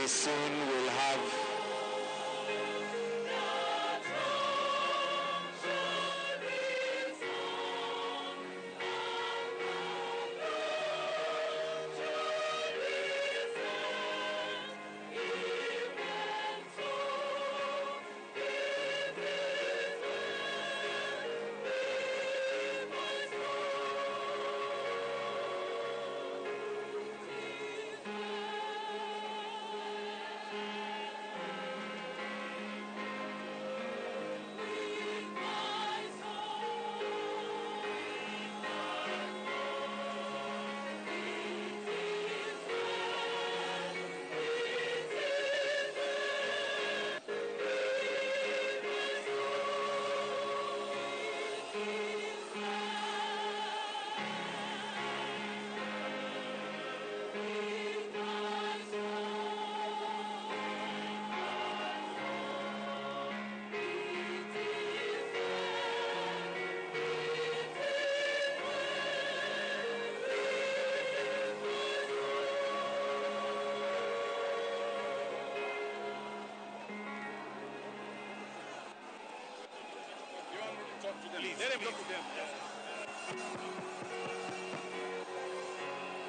very soon we'll have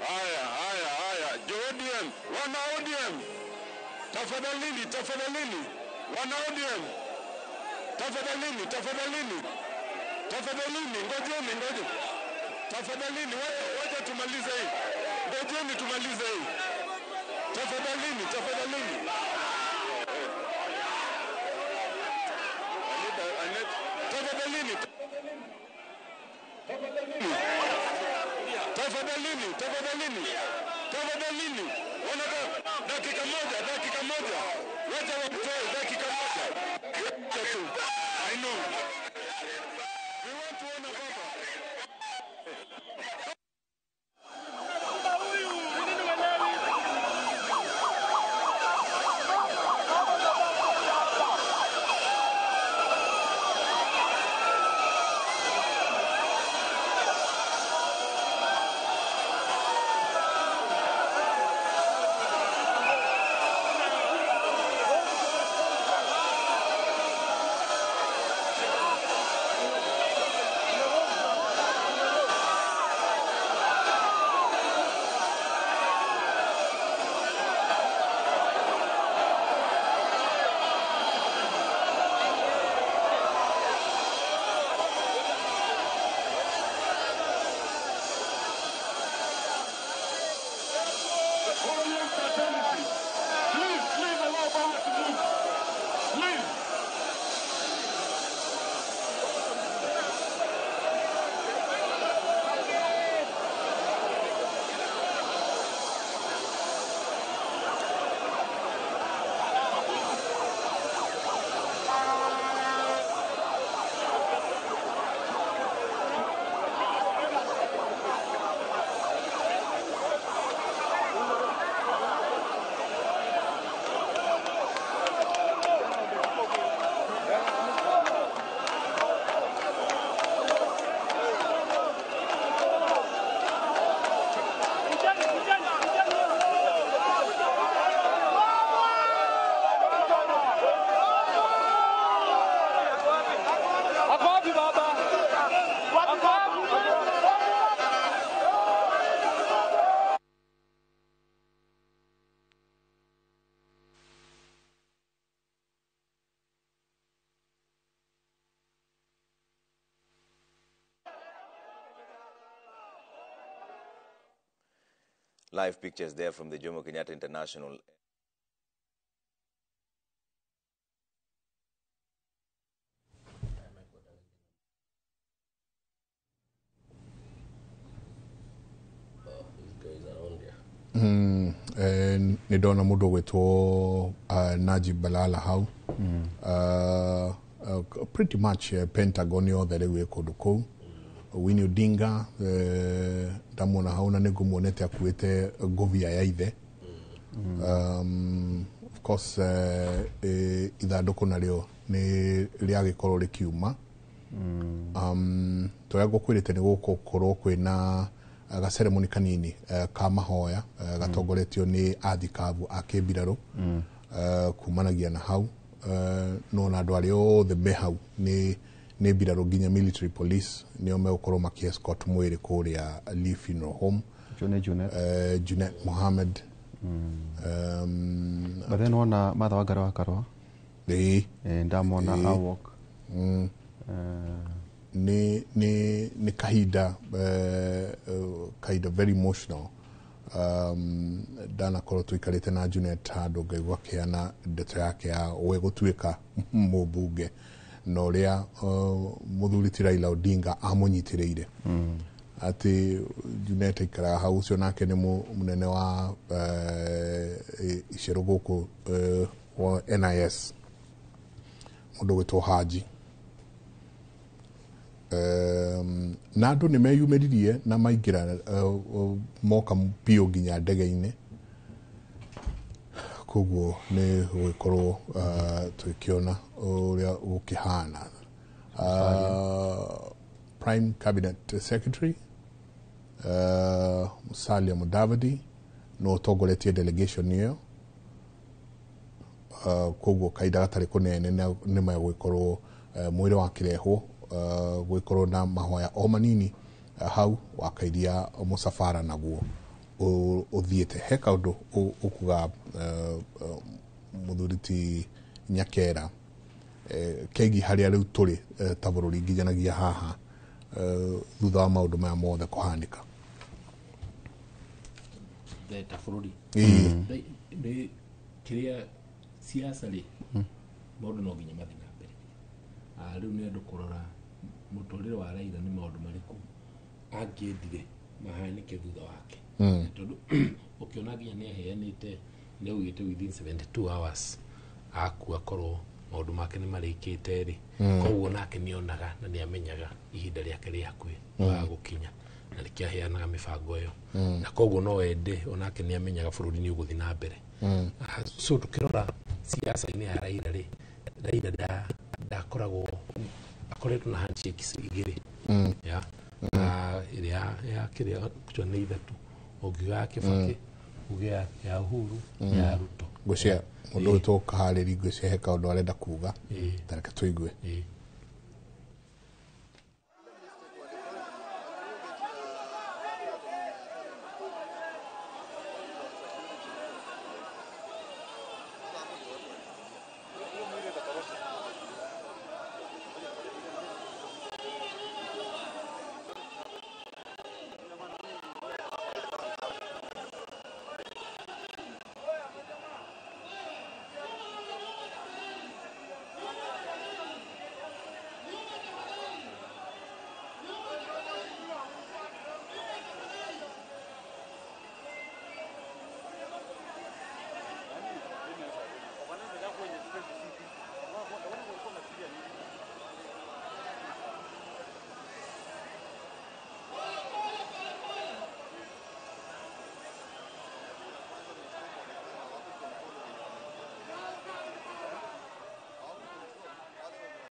Haya, ODM, wana ODM. Tafadhalini, wana ODM. Tafadhalini. Ngojeni. Tafadhalini, wacha tumalize hii. Ngojeni tumalize hii. Tafadhalini. Tafadhalini. Dakika moja. Wacha wapitoe dakika moja. I know. We want to honor Baba. Live pictures there from the Jomo Kenyatta International. Nidona mudo gwetwo Najib Balala hau. Pretty much Pentagon yothe riu ikundu kou. Winnie Odinga ndamwona hau na niguo muonete akuite govia ya ithe. Of course ithanduku nario ni riagikorwo rikiuma. Turia gukwirite ni gukorwo kwina gaceremoni kanini ka mahoya gatongoretio ni athikabu a kibiraro kumanagia na hau no na andu aria othe me hau ni biraro nginya military police nio megukorwo makiescort mwiri kuria Lee Funeral Home Junet Mohammed but then ona Martha Wangari wa Karua ndamona awok ni kahinda very emotional dana korwo tuikarite na Junet handu ngaigua kiana ndeto yake ya we gutuika mubunge no ria muthuri ti Raila Odinga amunyitiriire ati Junet ikara hau cio nake ni munene wa icero guku wa NIS mundu gwitwo Haji na andu ni meyumiririe na maingira moka pio nginya ndege-ini koguo ni gwikorwo twikiona uria gukihana Prime Cabinet Secretary Musalia Mudavadi no tongoretie delegation iyo koguo kaida gatari kunene ni magwikorwo mwire wa kirehwo gwikorwo na mahoya o manini hau wakairia musafara naguo uthiete he kaundu ukuga muthuriti Nyakera kegi haria riu turi ta bururi nginyanagia haha thutha wa maundu maya mothe kuhanika ta bururi ni kiria siasa ri maundu no nginya mathi na mbere riu ni andu kurora muturire wa Raila ni maundu mariku angiendire mahanike thutha wake tondu ukiona nginya ni aheanite ni ugite within 72 hours akua korwo maundu make ni marikite ri koguo nake nionaga na ni amenyaga ihinda riake ri hakuhi wa gukinya na rikiaheanaga mibango iyo na koguo no ende onake ni amenyaga bururi ni uguthi na mbere so tukirora siasa-ini ya Raila ndakoragwo akoretwo na handshakes igiri ya iria kiria kuchwa ni ithatu ogiga Kibaki ugia ya Uhuru ya Ruto gucia mundu to kahariri gucia he kaundu arenda kuga tareka tuigue